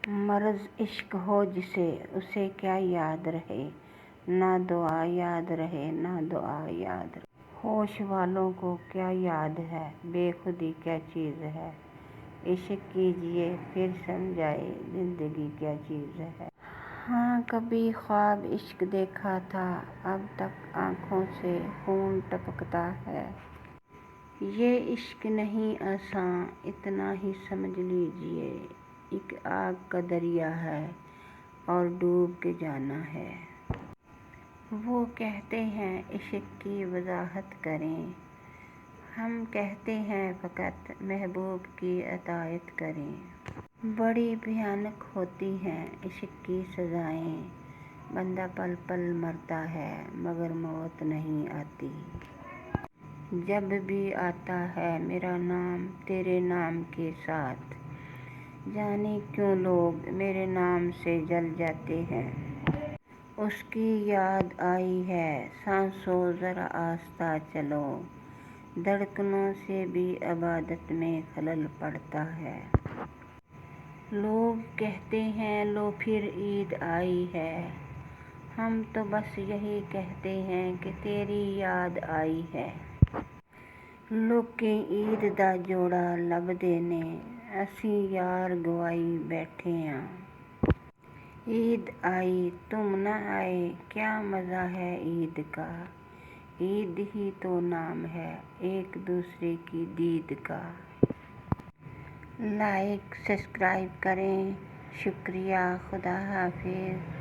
مرض عشق ہو جسے اسے کیا یاد رہے، نہ دعا یاد رہے نہ دعا یاد رہے۔ ہوش والوں کو کیا یاد ہے بے خودی کیا چیز ہے، عشق کیجئے پھر سمجھائے زندگی کیا چیز ہے۔ ہاں کبھی خواب عشق دیکھا تھا، اب تک آنکھوں سے خون ٹپکتا ہے۔ یہ عشق نہیں آساں اتنا ہی سمجھ لیجئے، ایک آگ کا دریا ہے اور ڈوب کے جانا ہے۔ وہ کہتے ہیں عشق کی وضاحت کریں، ہم کہتے ہیں فقط محبوب کی اطاعت کریں۔ بڑی بھیانک ہوتی ہیں عشق کی سزائیں، بندہ پل پل مرتا ہے مگر موت نہیں آتی۔ جب بھی آتا ہے میرا نام تیرے نام کے ساتھ، جانے کیوں لوگ میرے نام سے جل جاتے ہیں۔ اس کی یاد آئی ہے سانسوں ذرا آہستہ چلو، دھڑکنوں سے بھی عبادت میں خلل پڑتا ہے۔ لوگ کہتے ہیں لو پھر عید آئی ہے، ہم تو بس یہی کہتے ہیں کہ تیری یاد آئی ہے۔ لوکیں عید دا جوڑا لبھدے نے، اسیں یار گوائی بیٹھے ہاں۔ عید آئی تم نہ آئے کیا مزہ ہے عید کا، عید ہی تو نام ہے ایک دوسرے کی دید کا۔ لائک سبسکرائب کریں، شکریہ، خدا حافظ۔